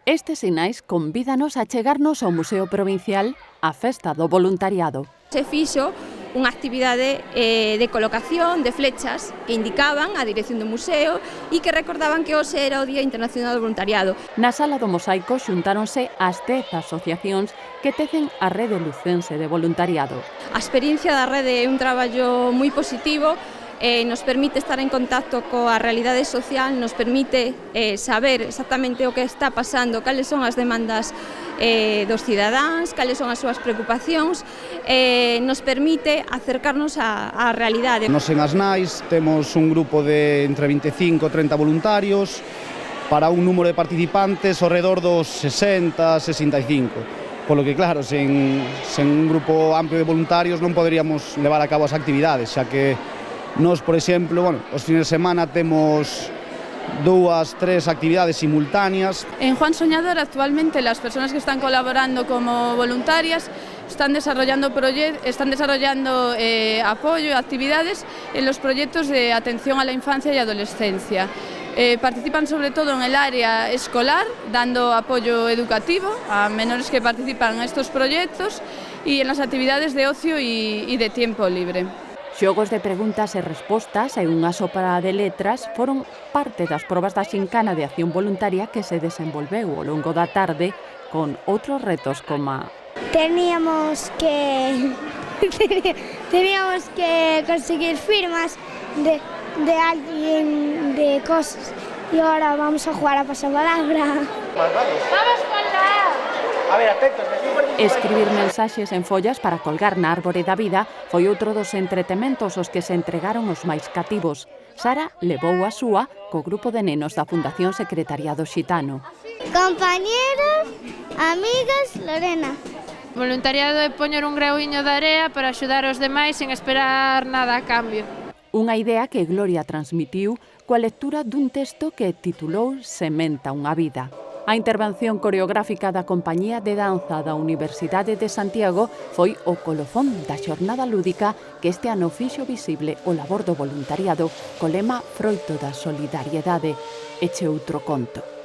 Estes sinais convídanos a chegarnos ao Museo Provincial á Festa do Voluntariado. Se fixo unha actividade de colocación de flechas que indicaban a dirección do museo e que recordaban que hoxe era o Día Internacional do Voluntariado. Na Sala do Mosaico xuntáronse as 10 asociacións que tecen a Rede Lucense de Voluntariado. A experiencia da rede é un traballo moi positivo, nos permite estar en contacto coa realidade social, nos permite saber exactamente o que está pasando, cales son as demandas dos cidadáns, cales son as súas preocupacións, nos permite acercarnos á realidade. Nos en Asnais temos un grupo de entre 25 e 30 voluntarios para un número de participantes ao redor dos 60-65. Polo que, claro, sen un grupo amplio de voluntarios non poderíamos levar a cabo as actividades, xa que nos, por exemplo, os fines de semana temos 2-3 actividades simultáneas. En Juan Soñador actualmente las personas que están colaborando como voluntarias están desarrollando apoyo y actividades en los proyectos de atención a la infancia y adolescencia. Participan sobre todo en el área escolar, dando apoyo educativo a menores que participan en estos proyectos y en las actividades de ocio y de tiempo libre. Xogos de preguntas e respostas e unha sopa de letras foron parte das probas da xincana de acción voluntaria que se desenvolveu ao longo da tarde con outros retos como Teníamos que conseguir firmas de alguien, de cosas, y ahora vamos a jugar a pasapalabra. ¡Vamos con la! A ver, atentos. Escribir mensaxes en follas para colgar na árbore da vida foi outro dos entretementos aos que se entregaron os máis cativos. Sara levou a súa co grupo de nenos da Fundación Secretariado Xitano. Compañeros, amigas, Lorena. Voluntariado é poñer un grauiño de area para axudar os demais sen esperar nada a cambio. Unha idea que Gloria transmitiu coa lectura dun texto que titulou Sementa unha vida. A intervención coreográfica da Compañía de Danza da Universidade de Santiago foi o colofón da xornada lúdica que este ano fixo visible o labor do voluntariado co lema Froito da solidariedade. Eche outro conto.